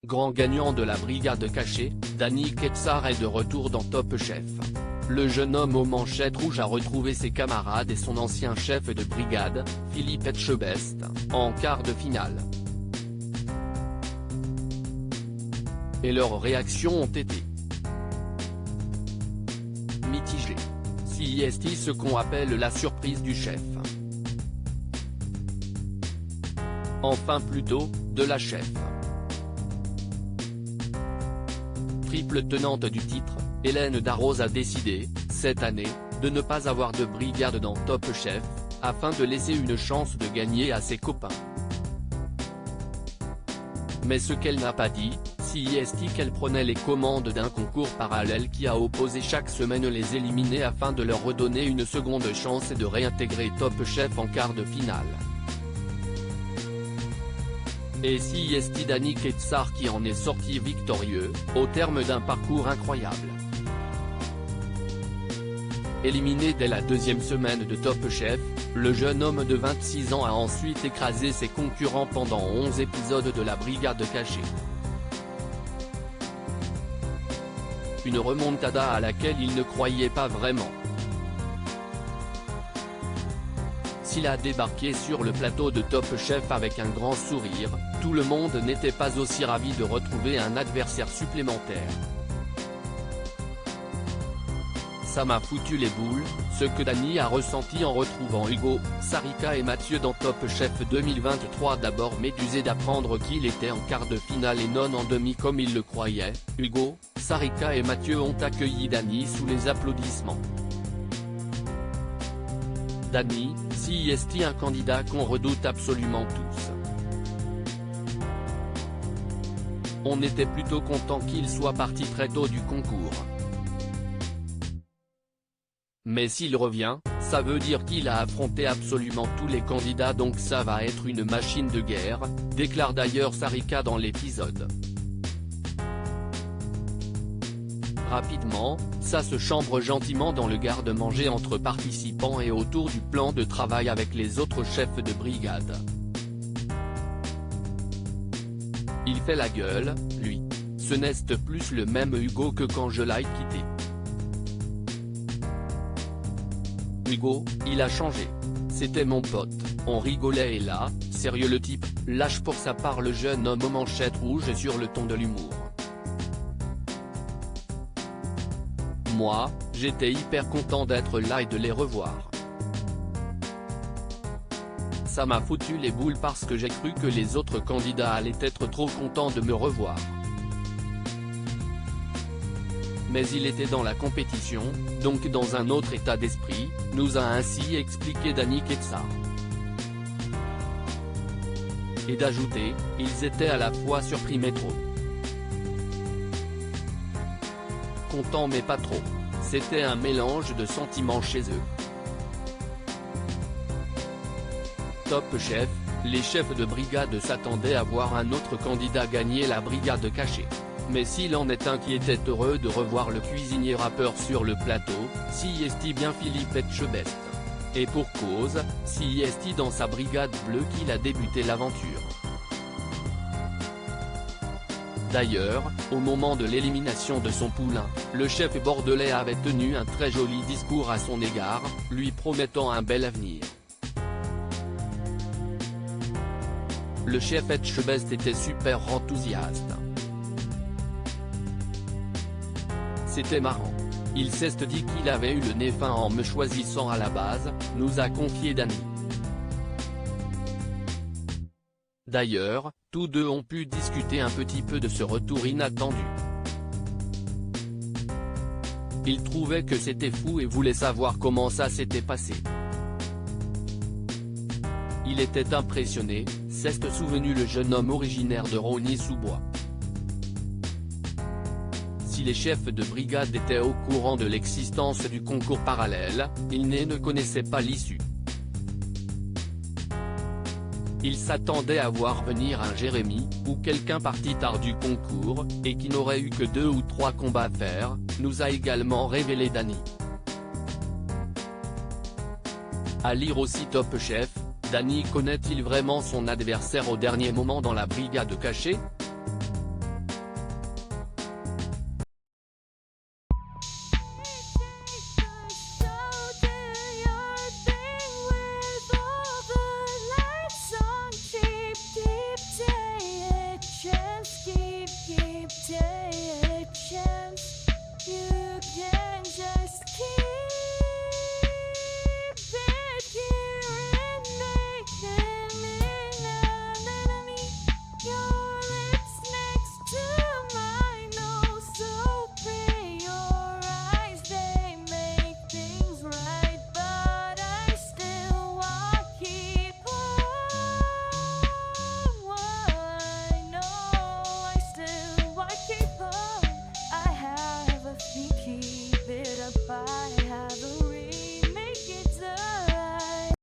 Grand gagnant de la brigade cachée, Danny Ketsar est de retour dans Top Chef. Le jeune homme aux manchettes rouges a retrouvé ses camarades et son ancien chef de brigade, Philippe Etchebest, en quart de finale. Et leurs réactions ont été mitigées. C'est ce qu'on appelle la surprise du chef. Enfin plutôt, de la chef. Triple tenante du titre, Hélène Darroze a décidé, cette année, de ne pas avoir de brigade dans Top Chef, afin de laisser une chance de gagner à ses copains. Mais ce qu'elle n'a pas dit, c'est qu'elle prenait les commandes d'un concours parallèle qui a opposé chaque semaine les éliminés afin de leur redonner une seconde chance et de réintégrer Top Chef en quart de finale. Et c'est Danny Ketsar qui en est sorti victorieux, au terme d'un parcours incroyable. Éliminé dès la deuxième semaine de Top Chef, le jeune homme de 26 ans a ensuite écrasé ses concurrents pendant 11 épisodes de la brigade cachée. Une remontada à laquelle il ne croyait pas vraiment. S'il a débarqué sur le plateau de Top Chef avec un grand sourire, tout le monde n'était pas aussi ravi de retrouver un adversaire supplémentaire. Ça m'a foutu les boules, ce que Danny a ressenti en retrouvant Hugo, Sarika et Mathieu dans Top Chef 2023. D'abord médusé d'apprendre qu'il était en quart de finale et non en demi comme il le croyait, Hugo, Sarika et Mathieu ont accueilli Danny sous les applaudissements. Danny, c'est un candidat qu'on redoute absolument tous. On était plutôt content qu'il soit parti très tôt du concours. Mais s'il revient, ça veut dire qu'il a affronté absolument tous les candidats, donc ça va être une machine de guerre, déclare d'ailleurs Sarika dans l'épisode. Rapidement, ça se chambre gentiment dans le garde-manger entre participants et autour du plan de travail avec les autres chefs de brigade. Il fait la gueule, lui. Ce n'est plus le même Hugo que quand je l'ai quitté. Hugo, il a changé. C'était mon pote, on rigolait et là, sérieux le type, lâche pour sa part le jeune homme aux manchettes rouges sur le ton de l'humour. Moi, j'étais hyper content d'être là et de les revoir. Ça m'a foutu les boules parce que j'ai cru que les autres candidats allaient être trop contents de me revoir. Mais il était dans la compétition, donc dans un autre état d'esprit, nous a ainsi expliqué Danny Ketsar. Et d'ajouter, ils étaient à la fois surpris mais trop contents mais pas trop. C'était un mélange de sentiments chez eux. Top Chef, les chefs de brigade s'attendaient à voir un autre candidat gagner la brigade cachée. Mais s'il en est un qui était heureux de revoir le cuisinier rappeur sur le plateau, c'est bien Philippe Etchebest. Et pour cause, c'est dans sa brigade bleue qu'il a débuté l'aventure. D'ailleurs, au moment de l'élimination de son poulain, le chef bordelais avait tenu un très joli discours à son égard, lui promettant un bel avenir. Le chef Etchebest était super enthousiaste. C'était marrant. Il s'est dit qu'il avait eu le nez fin en me choisissant à la base, nous a confié Danny. D'ailleurs, tous deux ont pu discuter un petit peu de ce retour inattendu. Il trouvait que c'était fou et voulait savoir comment ça s'était passé. Il était impressionné, s'est souvenu le jeune homme originaire de Rosny-sous-Bois. Si les chefs de brigade étaient au courant de l'existence du concours parallèle, ils ne connaissaient pas l'issue. Ils s'attendaient à voir venir un Jérémy, ou quelqu'un parti tard du concours, et qui n'aurait eu que 2 ou 3 combats à faire, nous a également révélé Danny. À lire aussi Top Chef, Danny connaît-il vraiment son adversaire au dernier moment dans la brigade cachée ?